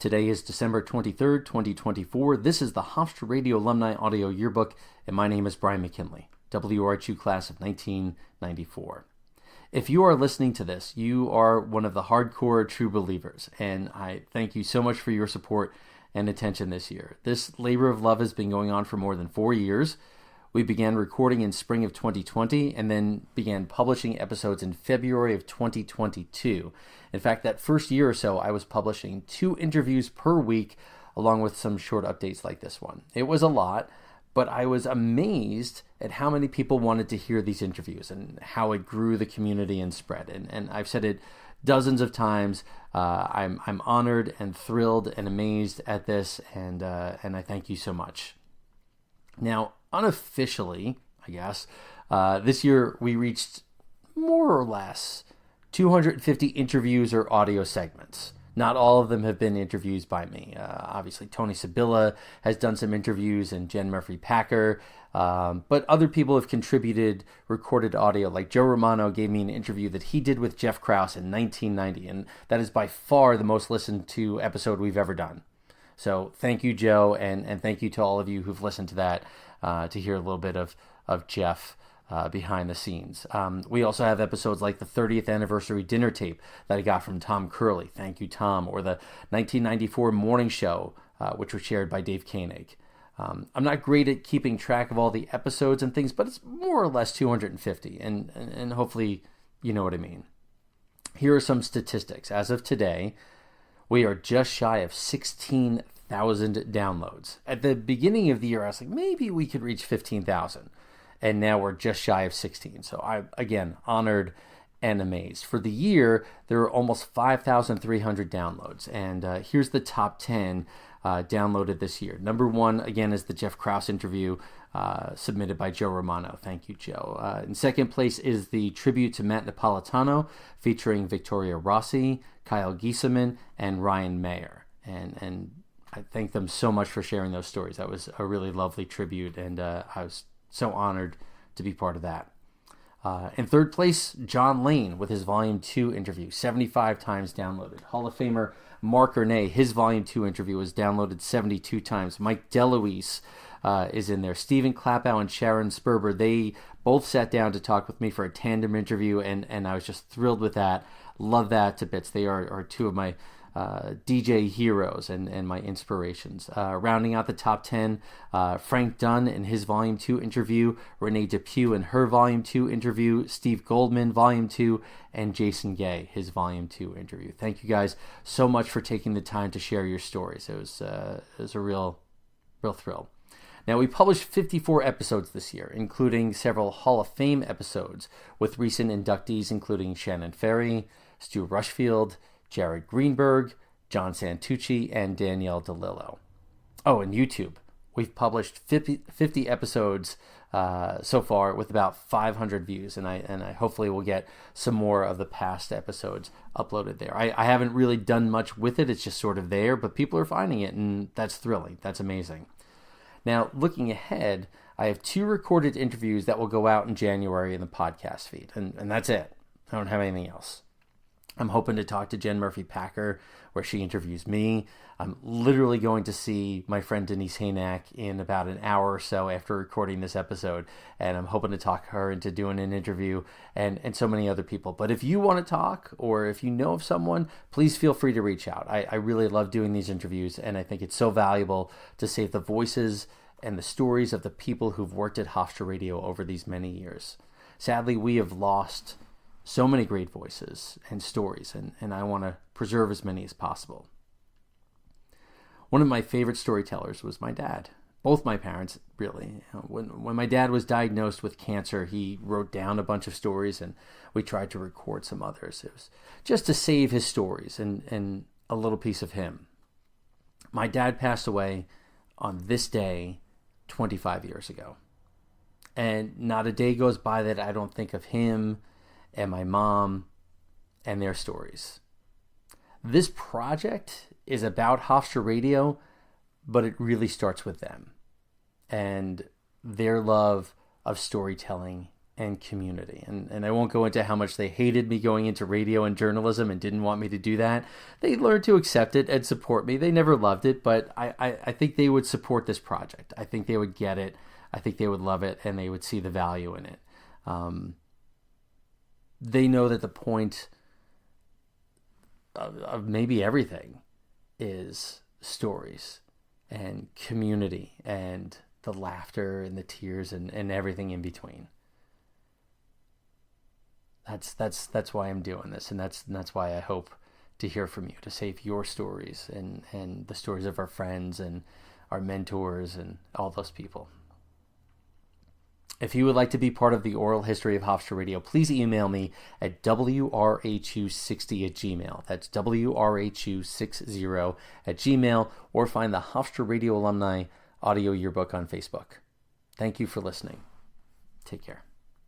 Today is December 23rd, 2024. This is the Hofstra Radio Alumni Audio Yearbook, and my name is Brian McKinley, WRHU class of 1994. If you are listening to this, you are one of the hardcore true believers, and I thank you so much for your support and attention this year. This labor of love has been going on for more than 4 years. We began recording in spring of 2020 and then began publishing episodes in February of 2022. In fact, that first year or so, I was publishing 2 interviews per week, along with some short updates like this one. It was a lot, but I was amazed at how many people wanted to hear these interviews and how it grew the community and spread. And I've said it dozens of times. I'm honored and thrilled and amazed at this, and I thank you so much. Now, unofficially, I guess, this year we reached more or less 250 interviews or audio segments. Not all of them have been interviews by me. Obviously, Tony Sabilla has done some interviews and Jen Murphy-Packer, but other people have contributed recorded audio, like Joe Romano gave me an interview that he did with Jeff Krause in 1990, and that is by far the most listened to episode we've ever done. So thank you, Joe, and thank you to all of you who've listened to that to hear a little bit of Jeff behind the scenes. We also have episodes like the 30th anniversary dinner tape that I got from Tom Curley. Thank you, Tom. Or the 1994 morning show, which was shared by Dave Koenig. I'm not great at keeping track of all the episodes and things, but it's more or less 250, and hopefully you know what I mean. Here are some statistics. As of today, we are just shy of 16,000 downloads. At the beginning of the year, I was like, maybe we could reach 15,000. And now we're just shy of 16. So I, again, honored and amazed. For the year, there are almost 5,300 downloads. And here's the top 10 downloaded this year. Number 1, again, is the Jeff Krause interview submitted by Joe Romano. Thank you, Joe. In second place is the tribute to Matt Napolitano featuring Victoria Rossi, Kyle Giesemann, and Ryan Mayer. And I thank them so much for sharing those stories. That was a really lovely tribute, and I was so honored to be part of that. In third place, John Lane with his Volume 2 interview, 75 times downloaded. Hall of Famer Mark Ernay, his Volume 2 interview was downloaded 72 times. Mike DeLuise is in there. Stephen Klapow and Sharon Sperber, they both sat down to talk with me for a tandem interview, and I was just thrilled with that. Love that to bits. They are 2 of my DJ heroes and my inspirations. Rounding out the top 10, Frank Dunn in his Volume 2 interview, Renee Depew in her Volume 2 interview, Steve Goldman Volume 2, and Jason Gay, his Volume 2 interview. Thank you guys so much for taking the time to share your stories. It was a real thrill. Now, we published 54 episodes this year, including several Hall of Fame episodes with recent inductees including Shannon Ferry, Stu Rushfield, Jared Greenberg, John Santucci, and Danielle DeLillo. Oh, and YouTube. We've published 50 episodes so far with about 500 views, and I hopefully will get some more of the past episodes uploaded there. I haven't really done much with it. It's just sort of there, but people are finding it, and that's thrilling. That's amazing. Now, looking ahead, I have 2 recorded interviews that will go out in January in the podcast feed, and that's it. I don't have anything else. I'm hoping to talk to Jen Murphy-Packer, where she interviews me. I'm literally going to see my friend Denise Haynack in about an hour or so after recording this episode, and I'm hoping to talk her into doing an interview, and so many other people. But if you want to talk, or if you know of someone, please feel free to reach out. I really love doing these interviews, and I think it's so valuable to save the voices and the stories of the people who've worked at Hofstra Radio over these many years. Sadly, we have lost so many great voices and stories, and I want to preserve as many as possible. One of my favorite storytellers was my dad. Both my parents, really. When my dad was diagnosed with cancer, he wrote down a bunch of stories, and we tried to record some others. It was just to save his stories and a little piece of him. My dad passed away on this day 25 years ago. And not a day goes by that I don't think of him and my mom and their stories. This project is about Hofstra Radio, but it really starts with them and their love of storytelling and community. And I won't go into how much they hated me going into radio and journalism and didn't want me to do that. They learned to accept it and support me. They never loved it, but I think they would support this project. I think they would get it. I think they would love it, and they would see the value in it. They know that the point of maybe everything is stories and community and the laughter and the tears and everything in between. That's why I'm doing this, and that's why I hope to hear from you, to save your stories and the stories of our friends and our mentors and all those people. If you would like to be part of the oral history of Hofstra Radio, please email me at wrhu60@gmail. That's wrhu60@gmail, or find the Hofstra Radio Alumni Audio Yearbook on Facebook. Thank you for listening. Take care.